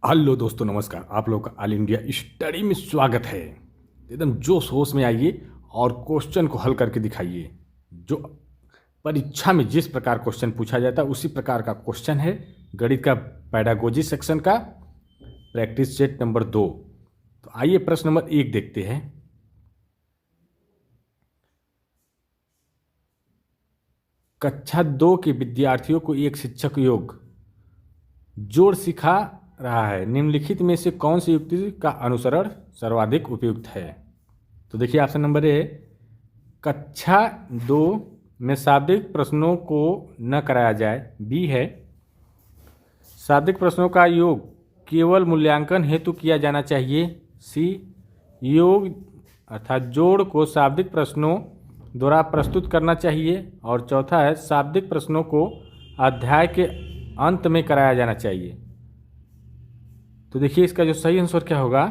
Hello दोस्तों, नमस्कार। आप लोग का ऑल इंडिया स्टडी में स्वागत है। एकदम जोश होश में आइए और क्वेश्चन को हल करके दिखाइए। जो परीक्षा में जिस प्रकार क्वेश्चन पूछा जाता है उसी प्रकार का क्वेश्चन है। गणित का पैडागोजी सेक्शन का प्रैक्टिस सेट नंबर 2। तो आइए प्रश्न नंबर 1 देखते हैं। कक्षा 2 के विद्यार्थियों को एक शिक्षक योग जोड़ सिखा रहा है। निम्नलिखित में से कौन सी युक्ति का अनुसरण सर्वाधिक उपयुक्त है? तो देखिए, ऑप्शन नंबर ए, कक्षा 2 में शाब्दिक प्रश्नों को न कराया जाए। बी है, शाब्दिक प्रश्नों का योग केवल मूल्यांकन हेतु किया जाना चाहिए। सी, योग अर्थात जोड़ को शाब्दिक प्रश्नों द्वारा प्रस्तुत करना चाहिए। और चौथा है, शाब्दिक प्रश्नों को अध्याय के अंत में कराया जाना चाहिए। तो देखिए, इसका जो सही आंसर क्या होगा,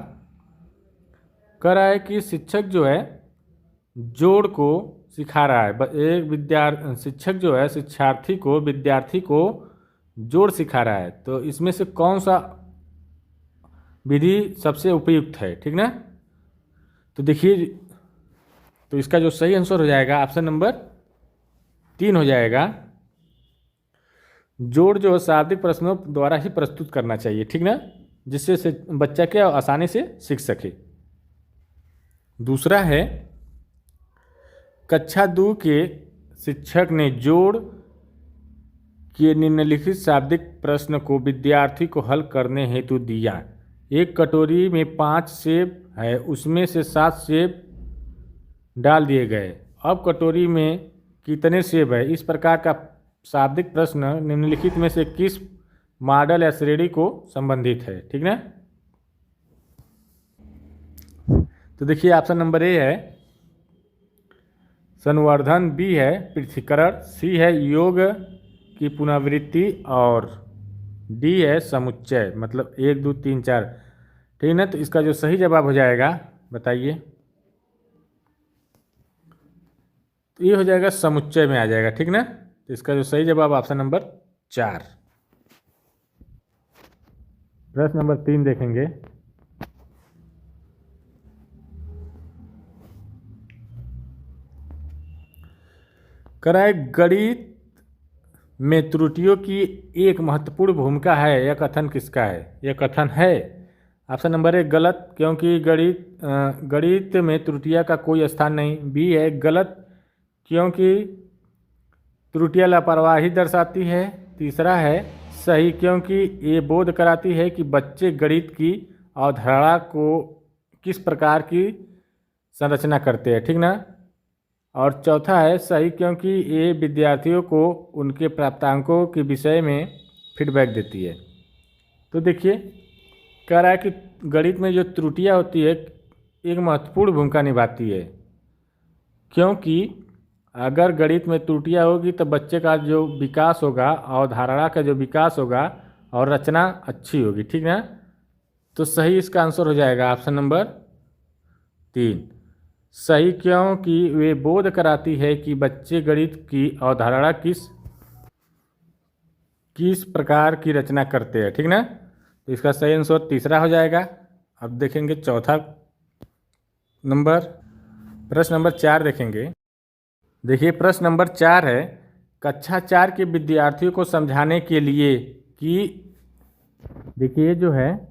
कह रहा है कि शिक्षक जो है जोड़ को सिखा रहा है। शिक्षक जो है विद्यार्थी को जोड़ सिखा रहा है। तो इसमें से कौन सा विधि सबसे उपयुक्त है, ठीक ना? तो देखिए, तो इसका जो सही आंसर हो जाएगा ऑप्शन नंबर 3 हो जाएगा। जोड़ जो शाब्दिक प्रश्नों द्वारा ही प्रस्तुत करना चाहिए, ठीक ना, जिससे से बच्चा क्या आसानी से सीख सके। दूसरा है, कक्षा 2 के शिक्षक ने जोड़ के निम्नलिखित शाब्दिक प्रश्न को विद्यार्थी को हल करने हेतु दिया। एक कटोरी में 5 सेब है, उसमें से 7 सेब डाल दिए गए। अब कटोरी में कितने सेब है? इस प्रकार का शाब्दिक प्रश्न निम्नलिखित में से किस मॉडल या श्रेणी को संबंधित है, ठीक ना? तो देखिए, ऑप्शन नंबर ए है संवर्धन, बी है पृथक्करण, सी है योग की पुनरावृत्ति और डी है समुच्चय, मतलब 1 2 3 4, ठीक ना? तो इसका जो सही जवाब हो जाएगा, बताइए। तो ये हो जाएगा समुच्चय में आ जाएगा, ठीक ना? तो इसका जो सही जवाब ऑप्शन नंबर 4। प्रश्न नंबर 3 देखेंगे। कराए गणित में त्रुटियों की एक महत्वपूर्ण भूमिका है, यह कथन किसका है? यह कथन है ऑप्शन नंबर 1 गलत, क्योंकि गणित में त्रुटियां का कोई स्थान नहीं। बी है गलत, क्योंकि त्रुटियां लापरवाही दर्शाती है। तीसरा है सही, क्योंकि ये बोध कराती है कि बच्चे गणित की अवधारणा को किस प्रकार की संरचना करते हैं, ठीक ना? और चौथा है सही, क्योंकि ये विद्यार्थियों को उनके प्राप्तांकों के विषय में फीडबैक देती है। तो देखिए, कह रहा है कि गणित में जो त्रुटियां होती है एक महत्वपूर्ण भूमिका निभाती है, क्योंकि अगर गणित में त्रुटियां होगी तो बच्चे का जो विकास होगा, अवधारणा का जो विकास होगा और रचना अच्छी होगी, ठीक ना? तो सही इसका आंसर हो जाएगा ऑप्शन नंबर 3 सही, क्योंकि वे बोध कराती है कि बच्चे गणित की अवधारणा किस किस प्रकार की रचना करते हैं, ठीक ना? तो इसका सही आंसर तीसरा हो जाएगा। अब देखेंगे चौथा नंबर, प्रश्न नंबर 4 देखेंगे। देखिए, प्रश्न नंबर 4 है, कक्षा 4 के विद्यार्थियों को समझाने के लिए कि देखिए जो है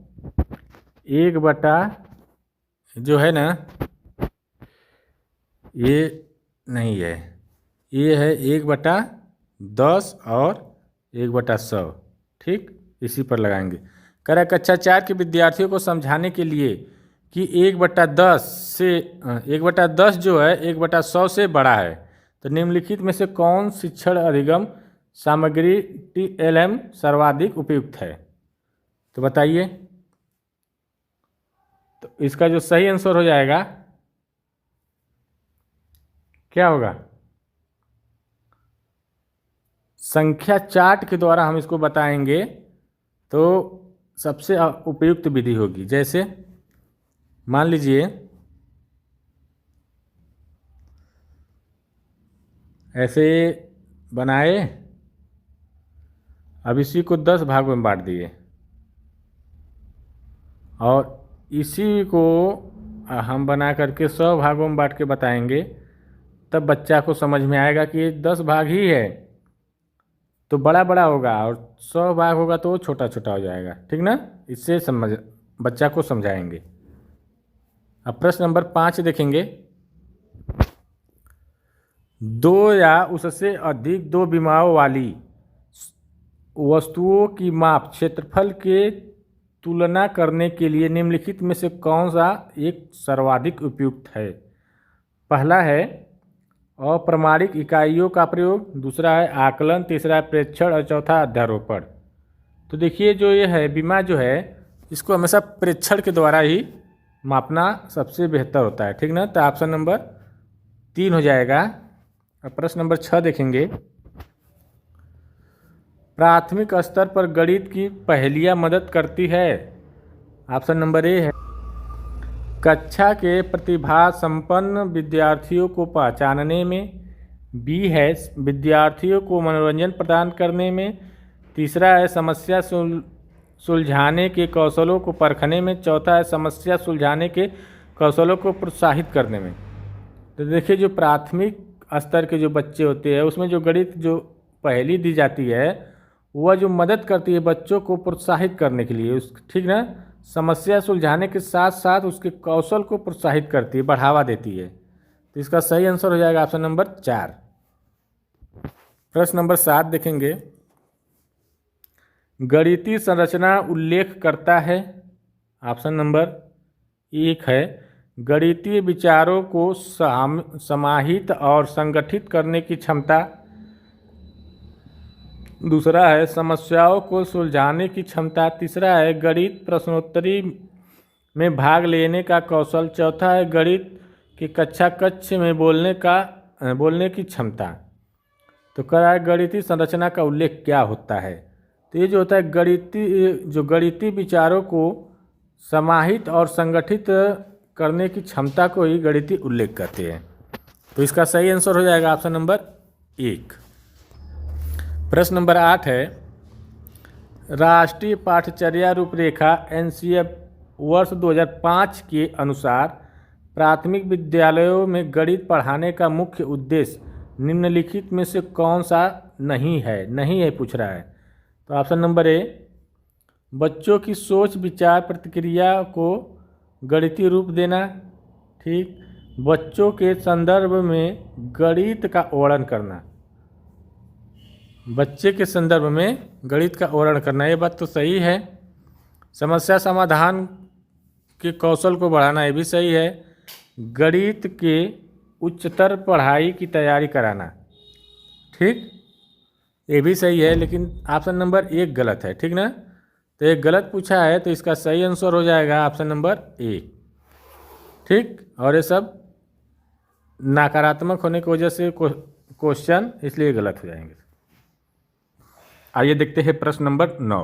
1 बटा जो है ना, ये नहीं है, ये है 1/10 और 1/100, ठीक, इसी पर लगाएंगे। कह रहा है कक्षा 4 के विद्यार्थियों को समझाने के लिए कि 1/10 जो है 1/100 से बड़ा है, तो निम्नलिखित में से कौन शिक्षण अधिगम सामग्री TLM सर्वाधिक उपयुक्त है? तो बताइए। तो इसका जो सही आंसर हो जाएगा क्या होगा? संख्या चार्ट के द्वारा हम इसको बताएंगे तो सबसे उपयुक्त विधि होगी। जैसे मान लीजिए ऐसे बनाए, अब इसी को 10 भागों में बांट दिए, और इसी को हम बना करके 100 भागों में बांट के बताएंगे, तब बच्चा को समझ में आएगा कि ये 10 भाग ही है तो बड़ा बड़ा होगा, और 100 भाग होगा तो वो छोटा छोटा हो जाएगा। ठीक ना, इससे बच्चा को समझाएंगे। अब प्रश्न नंबर 5 देखेंगे। दो या उससे अधिक दो विमाओं वाली वस्तुओं की माप क्षेत्रफल के तुलना करने के लिए निम्नलिखित में से कौन सा एक सर्वाधिक उपयुक्त है? पहला है अप्रमाणिक इकाइयों का प्रयोग, दूसरा है आकलन, तीसरा है प्रेक्षण और चौथा अध्यारोपण। तो देखिए जो ये है विमा जो है इसको हमेशा प्रेक्षण के द्वारा ही मापना सबसे बेहतर होता है। ठीक ना, तो ऑप्शन नंबर 3 हो जाएगा। अब प्रश्न नंबर 6 देखेंगे। प्राथमिक स्तर पर गणित की पहेलियाँ मदद करती है। ऑप्शन नंबर ए है कक्षा के प्रतिभा संपन्न विद्यार्थियों को पहचानने में, बी है विद्यार्थियों को मनोरंजन प्रदान करने में, तीसरा है समस्या सुलझाने के कौशलों को परखने में, चौथा है समस्या सुलझाने के कौशलों को प्रोत्साहित करने में। तो देखिए जो प्राथमिक स्तर के जो बच्चे होते हैं उसमें जो गणित जो पहेली दी जाती है वह जो मदद करती है बच्चों को प्रोत्साहित करने के लिए, उस ठीक ना, समस्या सुलझाने के साथ साथ उसके कौशल को प्रोत्साहित करती है, बढ़ावा देती है। तो इसका सही आंसर हो जाएगा ऑप्शन नंबर 4। प्रश्न नंबर 7 देखेंगे। गणितीय संरचना उल्लेख करता है। ऑप्शन नंबर 1 है गणितीय विचारों को समाहित और संगठित करने की क्षमता, दूसरा है समस्याओं को सुलझाने की क्षमता, तीसरा है गणित प्रश्नोत्तरी में भाग लेने का कौशल, चौथा है गणित की कक्षा कक्ष में बोलने की क्षमता। तो कह है गणितीय संरचना का उल्लेख क्या होता है? तो ये जो होता है गणितीय विचारों को समाहित और संगठित करने की क्षमता को ही गणितीय उल्लेख कहते हैं। तो इसका सही आंसर हो जाएगा ऑप्शन नंबर 1। प्रश्न नंबर 8 है राष्ट्रीय पाठ्यचर्या रूपरेखा NCF वर्ष 2005 के अनुसार प्राथमिक विद्यालयों में गणित पढ़ाने का मुख्य उद्देश्य निम्नलिखित में से कौन सा नहीं है पूछ रहा है। तो ऑप्शन नंबर ए बच्चों की सोच विचार प्रतिक्रिया को गणितीय रूप देना, ठीक, बच्चों के संदर्भ में गणित का वर्णन करना, बच्चे के संदर्भ में गणित का वर्णन करना, ये बात तो सही है। समस्या समाधान के कौशल को बढ़ाना, ये भी सही है। गणित के उच्चतर पढ़ाई की तैयारी कराना, ठीक, ये भी सही है, लेकिन ऑप्शन नंबर 1 गलत है। ठीक ना, तो एक गलत पूछा है तो इसका सही आंसर हो जाएगा ऑप्शन नंबर 1। ठीक, और ये सब नकारात्मक होने की वजह से क्वेश्चन इसलिए गलत हो जाएंगे। आइए देखते हैं प्रश्न नंबर 9।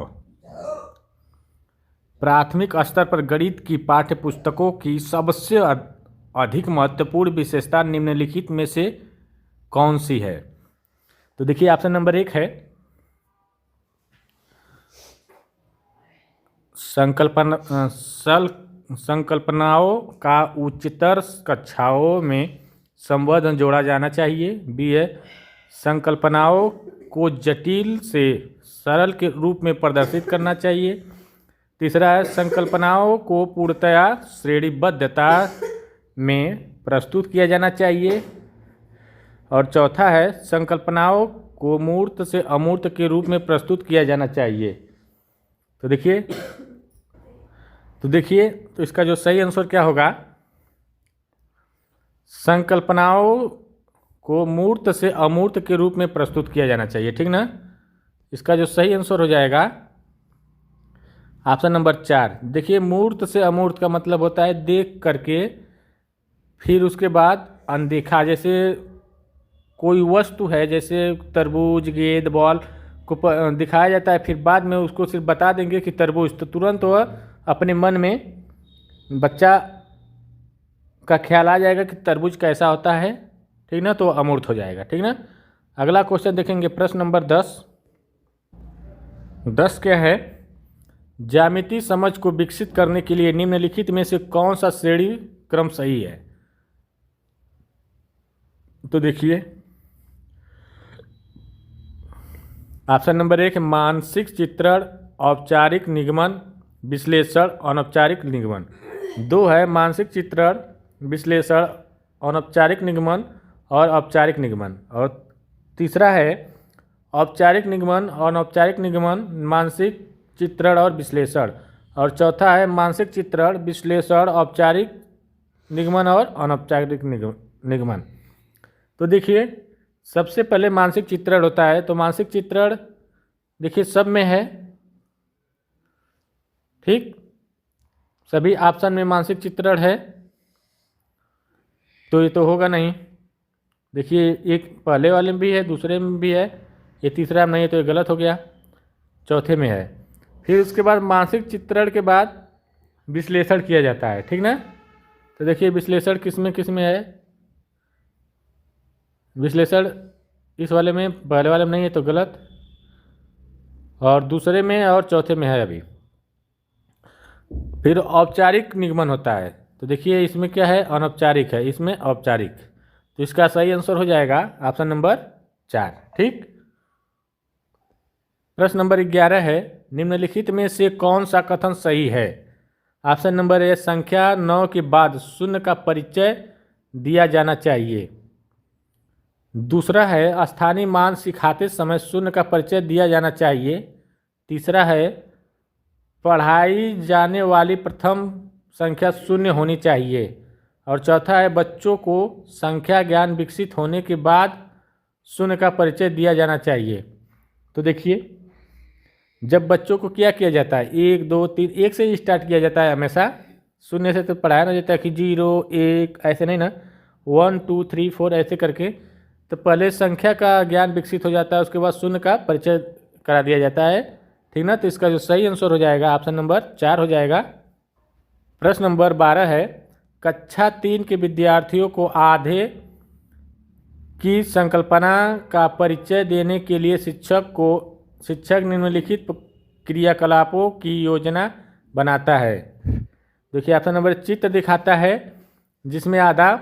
प्राथमिक स्तर पर गणित की पाठ्य पुस्तकों की सबसे अधिक महत्वपूर्ण विशेषता निम्नलिखित में से कौन सी है? तो देखिए ऑप्शन नंबर 1 है संकल्पनाओं का उच्चतर कक्षाओं में संवर्धन जोड़ा जाना चाहिए, बी है संकल्पनाओं को जटिल से सरल के रूप में प्रदर्शित करना चाहिए, तीसरा है संकल्पनाओं को पूर्णतया श्रेणीबद्धता में प्रस्तुत किया जाना चाहिए, और चौथा है संकल्पनाओं को मूर्त से अमूर्त के रूप में प्रस्तुत किया जाना चाहिए। तो देखिए तो इसका जो सही आंसर क्या होगा, संकल्पनाओं को मूर्त से अमूर्त के रूप में प्रस्तुत किया जाना चाहिए। ठीक ना, इसका जो सही आंसर हो जाएगा ऑप्शन नंबर 4। देखिए मूर्त से अमूर्त का मतलब होता है देख करके फिर उसके बाद अनदेखा, जैसे कोई वस्तु है जैसे तरबूज गेंद बॉल को दिखाया जाता है, फिर बाद में उसको सिर्फ बता देंगे कि तरबूज, तो तुरंत वह अपने मन में बच्चा का ख्याल आ जाएगा कि तरबूज कैसा होता है। ठीक ना, तो अमूर्त हो जाएगा। ठीक ना, अगला क्वेश्चन देखेंगे प्रश्न नंबर 10। 10 क्या है ज्यामितीय समझ को विकसित करने के लिए निम्नलिखित में से कौन सा श्रेणी क्रम सही है? तो देखिए, ऑप्शन नंबर 1 मानसिक चित्रण, औपचारिक निगमन, विश्लेषण, अनौपचारिक निगमन। 2 है मानसिक चित्रण, विश्लेषण, अनौपचारिक निगमन और औपचारिक निगमन। और तीसरा है औपचारिक निगमन, अनौपचारिक निगमन, मानसिक चित्रण और विश्लेषण। और चौथा है मानसिक चित्रण, विश्लेषण, औपचारिक निगमन और अनौपचारिक निगमन। तो देखिए, सबसे पहले मानसिक चित्रण होता है। तो मानसिक चित्रण देखिए सब में है, ठीक, सभी ऑप्शन में मानसिक चित्रण है, तो ये तो होगा नहीं। देखिए, एक पहले वाले में भी है, दूसरे में भी है, ये तीसरा में नहीं है, तो ये गलत हो गया, चौथे में है। फिर उसके बाद मानसिक चित्रण के बाद विश्लेषण किया जाता है, ठीक ना। तो देखिए विश्लेषण किस में है, विश्लेषण इस वाले में, पहले वाले में नहीं है, तो गलत, और दूसरे में और चौथे में है अभी। फिर औपचारिक निगमन होता है। तो देखिए इसमें क्या है, अनौपचारिक है, इसमें औपचारिक। तो इसका सही आंसर हो जाएगा ऑप्शन नंबर 4, ठीक। प्रश्न नंबर 11 है, निम्नलिखित में से कौन सा कथन सही है? ऑप्शन नंबर ए संख्या 9 के बाद शून्य का परिचय दिया जाना चाहिए। दूसरा है स्थानीय मान सिखाते समय शून्य का परिचय दिया जाना चाहिए। तीसरा है पढ़ाई जाने वाली प्रथम संख्या शून्य होनी चाहिए। और चौथा है बच्चों को संख्या ज्ञान विकसित होने के बाद शून्य का परिचय दिया जाना चाहिए। तो देखिए, जब बच्चों को क्या किया जाता है, 1 2 3, 1 से ही स्टार्ट किया जाता है हमेशा, शून्य से तो पढ़ाया ना जाता है कि 0 1 ऐसे नहीं ना, 1 2 3 4 ऐसे करके। तो पहले संख्या का ज्ञान विकसित हो जाता है, उसके बाद शून्य का परिचय करा दिया जाता है, ठीक ना। तो इसका जो सही आंसर हो जाएगा ऑप्शन नंबर 4 हो जाएगा। प्रश्न नंबर 12 है, कक्षा 3 के विद्यार्थियों को आधे की संकल्पना का परिचय देने के लिए शिक्षक निम्नलिखित क्रियाकलापों की योजना बनाता है। देखिए ऑप्शन नंबर, चित्र दिखाता है जिसमें आधा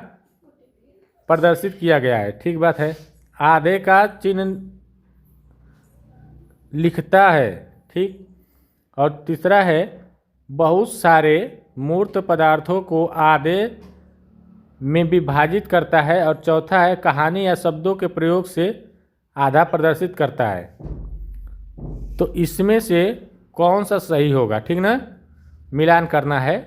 प्रदर्शित किया गया है, ठीक बात है, आधे का चिन्ह लिखता है, ठीक। और तीसरा है बहुत सारे मूर्त पदार्थों को आधे में विभाजित करता है। और चौथा है कहानी या शब्दों के प्रयोग से आधा प्रदर्शित करता है। तो इसमें से कौन सा सही होगा, ठीक ना, मिलान करना है।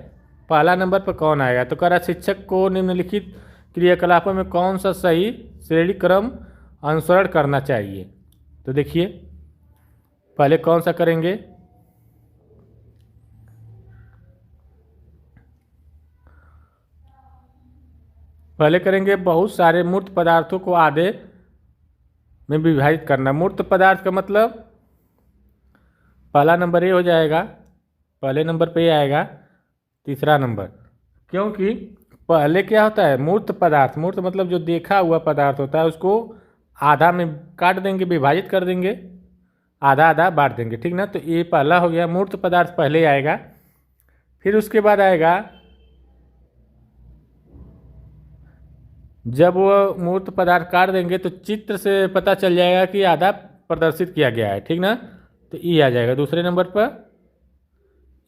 पहला नंबर पर कौन आएगा, तो कह रहा शिक्षक को निम्नलिखित क्रियाकलापों में कौन सा सही श्रेणी क्रम अनुसरण करना चाहिए। तो देखिए पहले कौन सा करेंगे, पहले करेंगे बहुत सारे मूर्त पदार्थों को आधे में विभाजित करना। मूर्त पदार्थ का मतलब पहला नंबर ये हो जाएगा, पहले नंबर पे ये आएगा, तीसरा नंबर। क्योंकि पहले क्या होता है, मूर्त पदार्थ, मूर्त मतलब जो देखा हुआ पदार्थ होता है, उसको आधा में काट देंगे, विभाजित कर देंगे, आधा आधा बांट देंगे, ठीक ना। तो ये पहला हो गया, मूर्त पदार्थ पहले आएगा। फिर उसके बाद आएगा, जब वो मूर्त पदार्थ काट देंगे तो चित्र से पता चल जाएगा कि आधा प्रदर्शित किया गया है, ठीक ना। तो ये आ जाएगा दूसरे नंबर पर,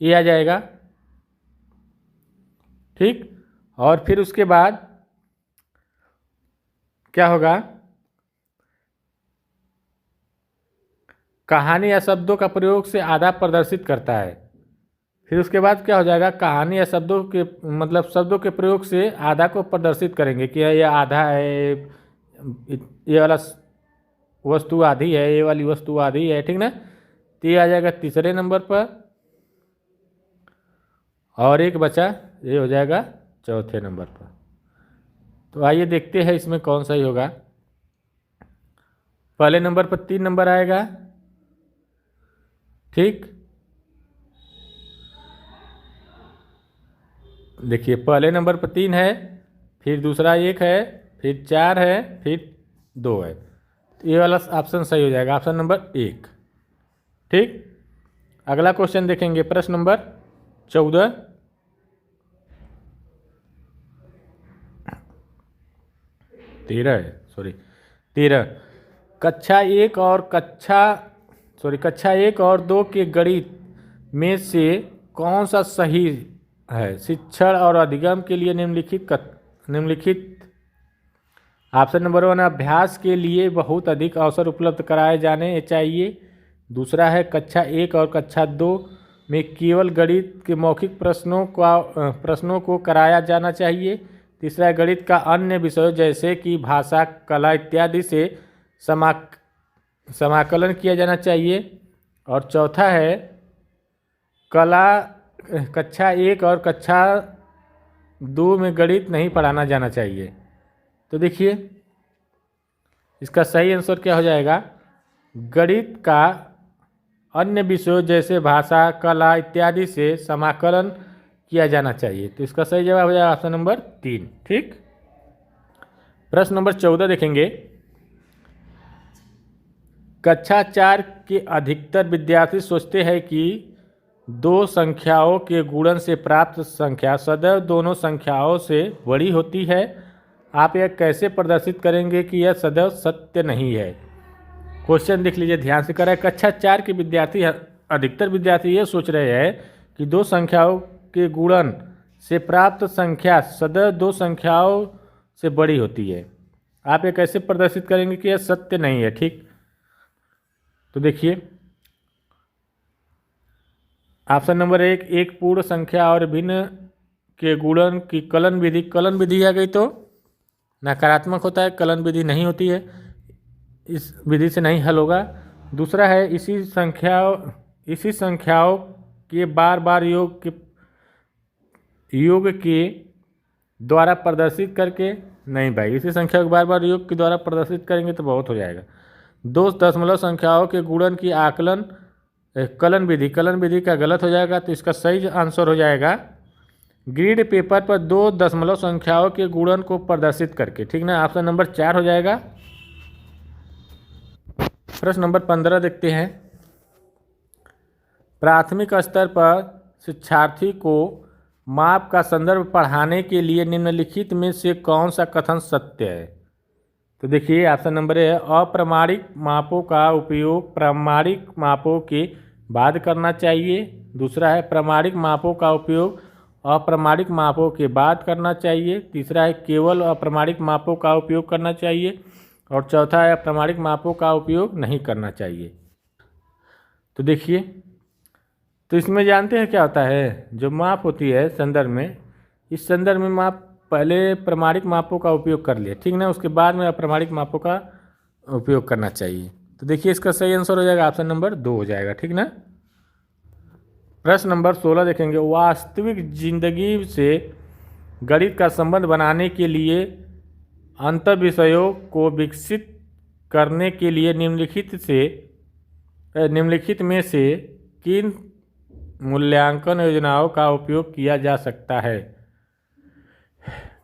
ये आ जाएगा, ठीक। और फिर उसके बाद क्या होगा, कहानी या शब्दों का प्रयोग से आधा प्रदर्शित करता है। फिर उसके बाद क्या हो जाएगा, कहानी या शब्दों के मतलब शब्दों के प्रयोग से आधा को प्रदर्शित करेंगे कि ये आधा है, ये वाला वस्तु आधी है, ये वाली वस्तु आधी है, ठीक ना। तो ये आ जाएगा तीसरे नंबर पर, और एक बचा, ये हो जाएगा चौथे नंबर पर। तो आइए देखते हैं इसमें कौन सा ही होगा। पहले नंबर पर 3 नंबर आएगा, ठीक। देखिए पहले नंबर पर 3 है, फिर दूसरा 1 है, फिर 4 है, फिर 2 है। तो ये वाला ऑप्शन सही हो जाएगा, ऑप्शन नंबर 1, ठीक। अगला क्वेश्चन देखेंगे, प्रश्न नंबर 14। तेरह। कक्षा एक और दो के गणित में से कौन सा सही है? शिक्षण और अधिगम के लिए निम्नलिखित ऑप्शन नंबर 1, अभ्यास के लिए बहुत अधिक अवसर उपलब्ध कराए जाने चाहिए। दूसरा है कक्षा 1 और कक्षा 2 में केवल गणित के मौखिक प्रश्नों को कराया जाना चाहिए। तीसरा है गणित का अन्य विषयों जैसे कि भाषा, कला इत्यादि से समाकलन किया जाना चाहिए। और चौथा है कक्षा 1 और कक्षा 2 में गणित नहीं पढ़ाना जाना चाहिए। तो देखिए इसका सही आंसर क्या हो जाएगा? गणित का अन्य विषयों जैसे भाषा, कला इत्यादि से समाकलन किया जाना चाहिए। तो इसका सही जवाब हो जाएगा ऑप्शन नंबर 3। ठीक। प्रश्न नंबर 14 देखेंगे। कक्षा 4 के अधिकतर विद्यार्थी सोचते हैं कि दो संख्याओं के गुणन से प्राप्त संख्या सदैव दोनों संख्याओं से बड़ी होती है। आप यह कैसे प्रदर्शित करेंगे कि यह सदैव सत्य नहीं है? क्वेश्चन देख लीजिए ध्यान से। करें कक्षा 4 के विद्यार्थी, अधिकतर विद्यार्थी ये सोच रहे हैं कि दो संख्याओं के गुणन से प्राप्त संख्या सदैव दो संख्याओं से बड़ी होती है। आप ये कैसे प्रदर्शित करेंगे कि यह सत्य नहीं है? ठीक। तो देखिए ऑप्शन नंबर 1, एक पूर्ण संख्या और भिन्न के गुणन की कलन विधि आ गई तो नकारात्मक होता है, कलन विधि नहीं होती है, इस विधि से नहीं हल होगा। दूसरा है इसी संख्याओं के बार बार योग के द्वारा प्रदर्शित करके, नहीं भाई, इसी संख्या को बार बार योग के द्वारा प्रदर्शित करेंगे तो बहुत हो जाएगा। दो दशमलव संख्याओं के गुणन की कलन विधि का गलत हो जाएगा। तो इसका सही आंसर हो जाएगा ग्रीड पेपर पर दो दशमलव संख्याओं के गुणन को प्रदर्शित करके। ठीक ना, ऑप्शन नंबर 4 हो जाएगा। प्रश्न नंबर 15 देखते हैं। प्राथमिक स्तर पर शिक्षार्थी को माप का संदर्भ पढ़ाने के लिए निम्नलिखित में से कौन सा कथन सत्य है? तो देखिए ऑप्शन नंबर है, अप्रमाणिक मापों का उपयोग प्रामाणिक मापों के बाद करना चाहिए। दूसरा है प्रामाणिक मापों का उपयोग अप्रमाणिक मापों के बाद करना चाहिए। तीसरा है केवल अप्रमाणिक मापों का उपयोग करना चाहिए। और चौथा है अप्रमाणिक मापों का उपयोग नहीं करना चाहिए। तो देखिए, तो इसमें जानते हैं क्या होता है? जो माप होती है संदर्भ में, इस संदर्भ में माप पहले प्रमाणिक मापों का उपयोग कर लिए, ठीक ना, उसके बाद में अप्रमाणिक मापों का उपयोग करना चाहिए। तो देखिए इसका सही आंसर हो जाएगा ऑप्शन नंबर 2 हो जाएगा। ठीक ना। प्रश्न नंबर 16 देखेंगे। वास्तविक जिंदगी से गणित का संबंध बनाने के लिए अंतर विषयों को विकसित करने के लिए निम्नलिखित में से किन मूल्यांकन योजनाओं का उपयोग किया जा सकता है?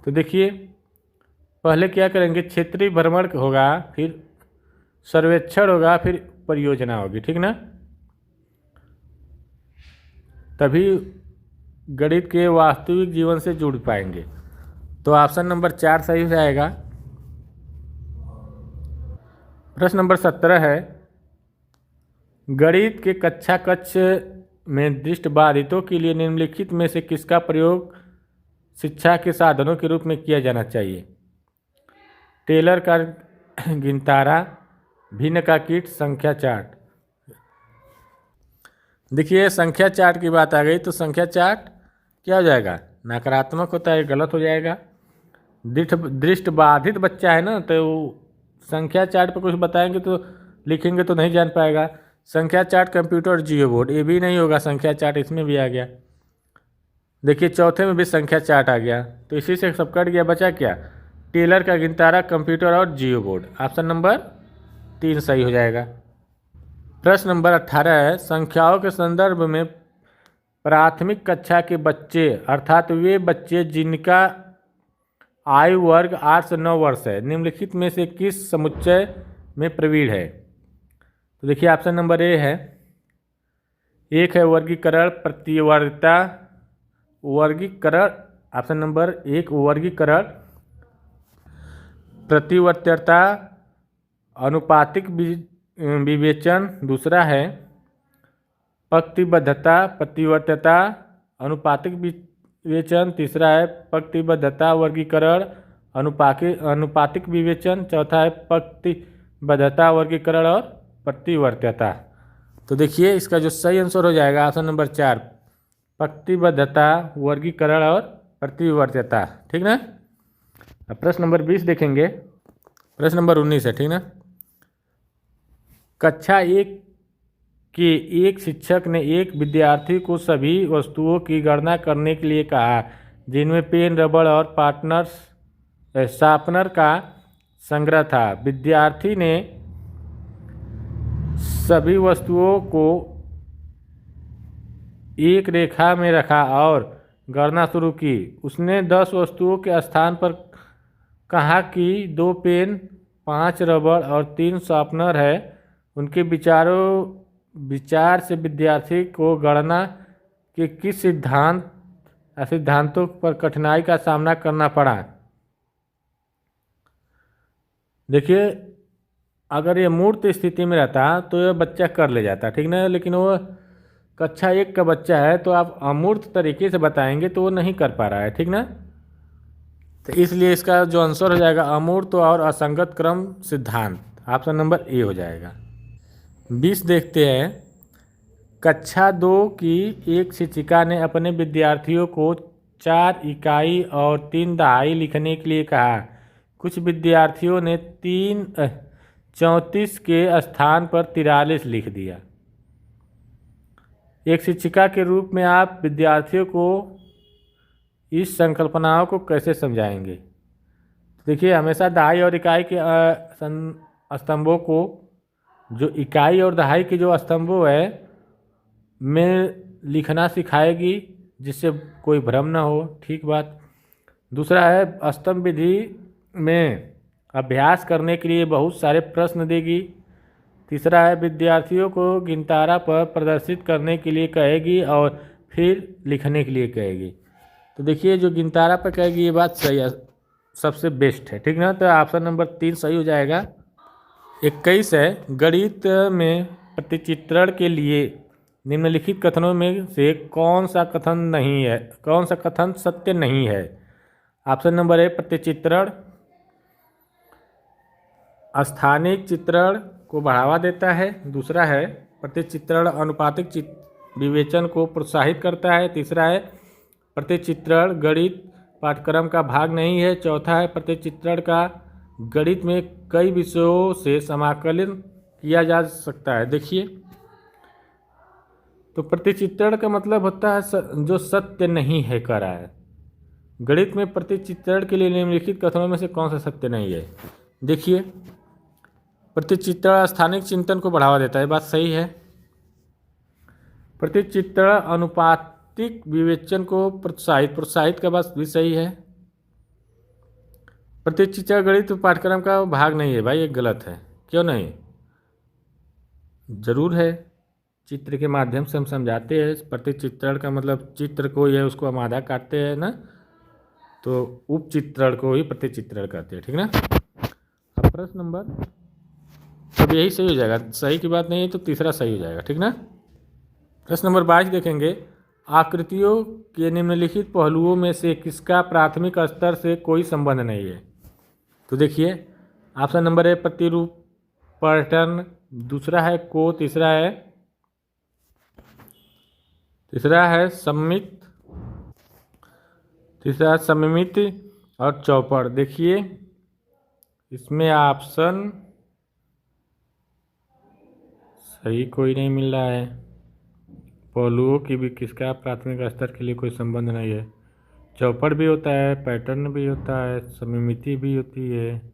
तो देखिए पहले क्या करेंगे, क्षेत्रीय भ्रमण होगा, फिर सर्वेक्षण होगा, फिर परियोजना होगी। ठीक ना, तभी गणित के वास्तविक जीवन से जुड़ पाएंगे। तो ऑप्शन नंबर 4 सही हो जाएगा। प्रश्न नंबर 17 है। गणित के कक्षा कक्ष में दृष्टिबाधितों के लिए निम्नलिखित में से किसका प्रयोग शिक्षा के साधनों के रूप में किया जाना चाहिए? टेलर का गिनतारा, भिन्न का किट, संख्या चार्ट। देखिए संख्या चार्ट की बात आ गई तो संख्या चार्ट क्या हो जाएगा? नकारात्मक होता है, गलत हो जाएगा। दृष्टिबाधित बच्चा है ना, तो संख्या चार्ट पर कुछ बताएंगे तो लिखेंगे तो नहीं जान पाएगा। संख्या चार्ट कंप्यूटर और जियो बोर्ड, ये भी नहीं होगा। संख्या चार्ट इसमें भी आ गया। देखिए चौथे में भी संख्या चार्ट आ गया, तो इसी से सब कट गया। बचा क्या? टेलर का गिनतारा, कंप्यूटर और जियो बोर्ड। ऑप्शन नंबर 3 सही हो जाएगा। प्रश्न नंबर 18 है। संख्याओं के संदर्भ में प्राथमिक कक्षा के बच्चे, अर्थात वे बच्चे जिनका आयु वर्ग 8 से 9 वर्ष है, निम्नलिखित में से किस समुच्चय में प्रवीण है? तो देखिए ऑप्शन नंबर ए है, एक है वर्गीकरण प्रतिवर्तीता। वर्गीकरण ऑप्शन नंबर 1 वर्गीकरण प्रतिवर्तीता अनुपातिक विवेचन। दूसरा है पंक्तिबद्धता प्रतिवर्तीता अनुपातिक विवेचन। तीसरा है पंक्तिबद्धता वर्गीकरण अनुपातिक विवेचन। चौथा है पंक्तिबद्धता वर्गीकरण और प्रतिवर्तीता। तो देखिए इसका जो सही आंसर हो जाएगा ऑप्शन नंबर 4 पंक्तिबद्धता वर्गीकरण और प्रतिवर्तीता। ठीक ना। अब प्रश्न नंबर 20 देखेंगे। प्रश्न नंबर 19 है। ठीक ना। कक्षा 1 के एक शिक्षक ने एक विद्यार्थी को सभी वस्तुओं की गणना करने के लिए कहा जिनमें पेन, रबड़ और शार्पनर का संग्रह था। विद्यार्थी ने सभी वस्तुओं को एक रेखा में रखा और गणना शुरू की। उसने 10 वस्तुओं के स्थान पर कहा कि 2 पेन, 5 रबड़ और 3 शार्पनर है। उनके विचार से विद्यार्थी को गणना के किस सिद्धांतों पर कठिनाई का सामना करना पड़ा। देखिए अगर ये मूर्त स्थिति में रहता तो यह बच्चा कर ले जाता, ठीक ना। लेकिन वो कक्षा 1 का बच्चा है तो आप अमूर्त तरीके से बताएंगे तो वो नहीं कर पा रहा है, ठीक ना। तो इसलिए इसका जो आंसर हो जाएगा अमूर्त और असंगत क्रम सिद्धांत, ऑप्शन नंबर ए हो जाएगा। 20 देखते हैं। कक्षा 2 की एक शिक्षिका ने अपने विद्यार्थियों को 4 इकाई और 3 दहाई लिखने के लिए कहा। कुछ विद्यार्थियों ने 34 के स्थान पर 43 लिख दिया। एक शिक्षिका के रूप में आप विद्यार्थियों को इस संकल्पनाओं को कैसे समझाएंगे। देखिए हमेशा दहाई और इकाई के स्तंभों को, जो इकाई और दहाई के जो स्तंभों है में लिखना सिखाएगी जिससे कोई भ्रम ना हो, ठीक बात। दूसरा है स्तंभ विधि में अभ्यास करने के लिए बहुत सारे प्रश्न देगी। तीसरा है विद्यार्थियों को गिनतारा पर प्रदर्शित करने के लिए कहेगी और फिर लिखने के लिए कहेगी। तो देखिए जो गिनतारा पर कहेगी ये बात सही है, सबसे बेस्ट है, ठीक ना। तो ऑप्शन नंबर 3 सही हो जाएगा। 21 है। गणित में प्रतिचित्रण के लिए निम्नलिखित कथनों में से कौन सा कथन सत्य नहीं है। ऑप्शन नंबर ए प्रतिचित्रण स्थानिक चित्रण को बढ़ावा देता है। दूसरा है प्रतिचित्रण अनुपातिक विवेचन को प्रोत्साहित करता है। तीसरा है प्रतिचित्रण गणित पाठ्यक्रम का भाग नहीं है। चौथा है प्रतिचित्रण का गणित में कई विषयों से समाकलन किया जा सकता है। देखिए तो प्रतिचित्रण का मतलब होता है जो सत्य नहीं है कह रहा है। गणित में प्रतिचित्रण के लिए निम्नलिखित कथनों में से कौन सा सत्य नहीं है। देखिए प्रतिचित्रण स्थानिक चिंतन को बढ़ावा देता है, बात सही है। प्रतिचित्रण अनुपातिक विवेचन को प्रोत्साहित का बात भी सही है। प्रतिचित्रण गणित पाठ्यक्रम का भाग नहीं है, भाई ये गलत है। क्यों नहीं, जरूर है। चित्र के माध्यम से हम समझाते हैं। प्रतिचित्रण का मतलब चित्र को है उसको हम आधा काटते हैं ना, तो उपचित्रण को ही प्रतिचित्रण कहते हैं, ठीक ना। अब प्रश्न नंबर, अब यही सही हो जाएगा, सही की बात नहीं है तो तीसरा सही हो जाएगा, ठीक ना। प्रश्न नंबर 22 देखेंगे। आकृतियों के निम्नलिखित पहलुओं में से किसका प्राथमिक स्तर से कोई संबंध नहीं है। तो देखिए ऑप्शन नंबर ए प्रतिरूप पैटर्न। दूसरा है को। तीसरा है सममित और चौपड़। देखिए इसमें ऑप्शन सही कोई नहीं मिल रहा है। पहलुओं की भी किसका प्राथमिक स्तर के लिए कोई संबंध नहीं है। चौपड़ भी होता है, पैटर्न भी होता है, सममिति भी होती है।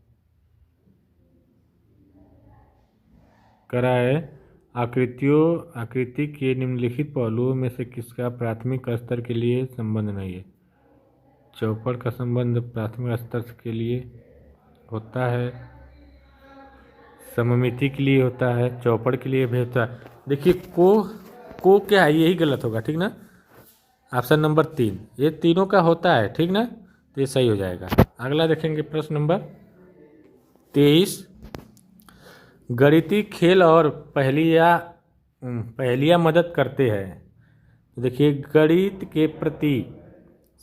करा है आकृति के निम्नलिखित पहलुओं में से किसका प्राथमिक स्तर के लिए संबंध नहीं है। चौपड़ का संबंध प्राथमिक स्तर के लिए होता है, सममिति के लिए होता है, चौपड़ के लिए भी होता है। देखिए को को क्या है, यही गलत होगा, ठीक ना। ऑप्शन नंबर 3, ये तीनों का होता है, ठीक ना, तो ये सही हो जाएगा। अगला देखेंगे प्रश्न नंबर 23। गणितीय खेल और पहेलियाँ मदद करते हैं। तो देखिए, गणित के प्रति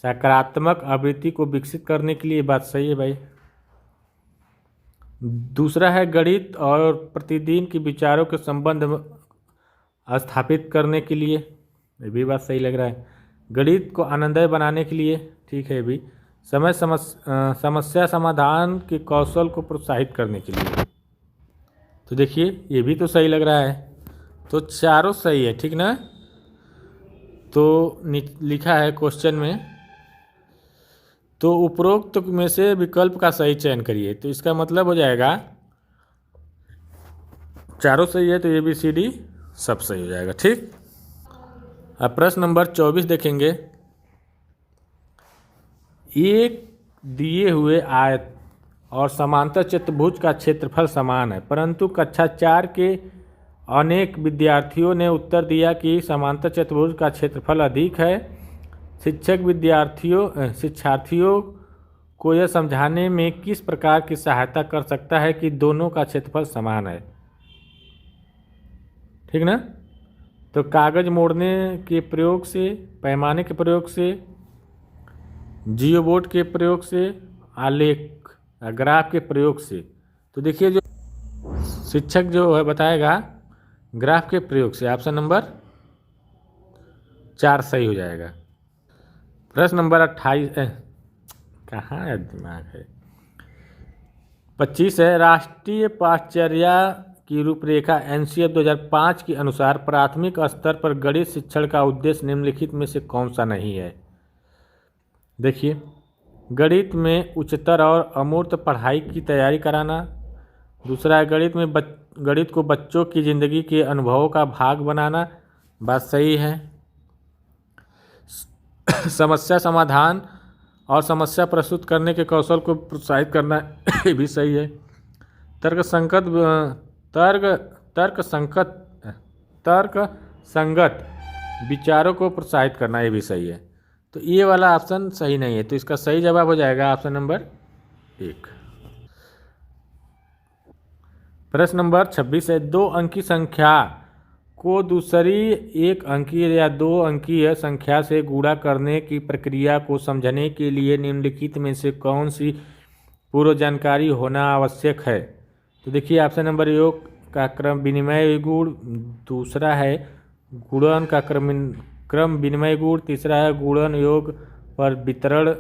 सकारात्मक आवृत्ति को विकसित करने के लिए, बात सही है भाई। दूसरा है गणित और प्रतिदिन के विचारों के संबंध स्थापित करने के लिए, ये भी बात सही लग रहा है। गणित को आनंदमय बनाने के लिए, ठीक है, ये भी। समस्या समाधान के कौशल को प्रोत्साहित करने के लिए, तो देखिए ये भी तो सही लग रहा है। तो चारों सही है, ठीक ना। तो लिखा है क्वेश्चन में, तो उपरोक्त में से विकल्प का सही चयन करिए। तो इसका मतलब हो जाएगा चारों सही है, तो ए बी सी डी सब सही हो जाएगा, ठीक। अब प्रश्न नंबर 24 देखेंगे। एक दिए हुए आयत और समांतर चतुर्भुज का क्षेत्रफल समान है, परंतु कक्षा 4 के अनेक विद्यार्थियों ने उत्तर दिया कि समांतर चतुर्भुज का क्षेत्रफल अधिक है। शिक्षार्थियों को यह समझाने में किस प्रकार की सहायता कर सकता है कि दोनों का क्षेत्रफल समान है, ठीक ना। तो कागज मोड़ने के प्रयोग से, पैमाने के प्रयोग से, जियो बोर्ड के प्रयोग से, आलेख ग्राफ के प्रयोग से। तो देखिए, जो शिक्षक जो है बताएगा ग्राफ के प्रयोग से, ऑप्शन नंबर 4 सही हो जाएगा। प्रश्न नंबर 28, कहाँ है दिमाग है, 25 है। राष्ट्रीय पाठचर्या की रूपरेखा एनसीएफ 2005 के अनुसार प्राथमिक स्तर पर गणित शिक्षण का उद्देश्य निम्नलिखित में से कौन सा नहीं है। देखिए, गणित में उच्चतर और अमूर्त पढ़ाई की तैयारी कराना। दूसरा है गणित को बच्चों की ज़िंदगी के अनुभवों का भाग बनाना, बात सही है। समस्या समाधान और समस्या प्रस्तुत करने के कौशल को प्रोत्साहित करना, ये भी सही है। तर्क संगत विचारों को प्रोत्साहित करना, ये भी सही है। तो ये वाला ऑप्शन सही नहीं है, तो इसका सही जवाब हो जाएगा ऑप्शन नंबर 1। प्रश्न नंबर 26 है। 2 अंकी संख्या को दूसरी 1 अंकीय या 2 अंकीय संख्या से गुणा करने की प्रक्रिया को समझने के लिए निम्नलिखित में से कौन सी पूर्व जानकारी होना आवश्यक है। तो देखिए, ऑप्शन नंबर 1 का क्रम विनिमय गुण, दूसरा है गुणन का क्रम विनिमय गुण, तीसरा है गुणन योग पर वितरण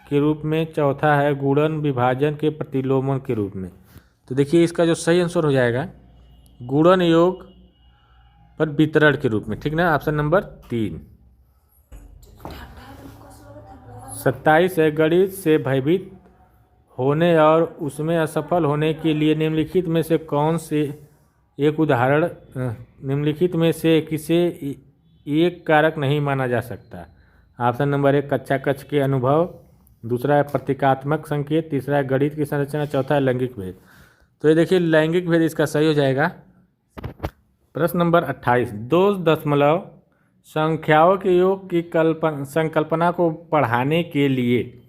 के रूप में, चौथा है गुणन विभाजन के प्रतिलोमन के रूप में। तो देखिए, इसका जो सही आंसर हो जाएगा गुणन योग पर वितरण के रूप में, ठीक ना, ऑप्शन नंबर 3। 27 है। गणित से भयभीत होने और उसमें असफल होने के लिए निम्नलिखित में से कौन से एक उदाहरण, निम्नलिखित में से किसे एक कारक नहीं माना जा सकता। ऑप्शन नंबर 1 कक्षा कक्ष के अनुभव, दूसरा है प्रतीकात्मक संकेत, तीसरा है गणित की संरचना, चौथा है लैंगिक भेद। तो ये देखिए, लैंगिक भेद इसका सही हो जाएगा। प्रश्न नंबर 28। 2 संख्याओं के योग की संकल्पना को पढ़ाने के लिए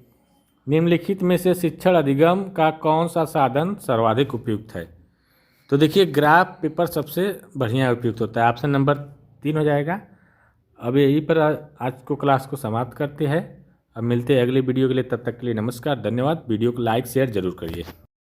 निम्नलिखित में से शिक्षण अधिगम का कौन सा साधन सर्वाधिक उपयुक्त है। तो देखिए, ग्राफ पेपर सबसे बढ़िया उपयुक्त होता है, ऑप्शन नंबर 3 हो जाएगा। अब यहीं पर आज को क्लास को समाप्त करते हैं। अब मिलते हैं अगले वीडियो के लिए, तब तक के लिए नमस्कार, धन्यवाद। वीडियो को लाइक शेयर जरूर करिए।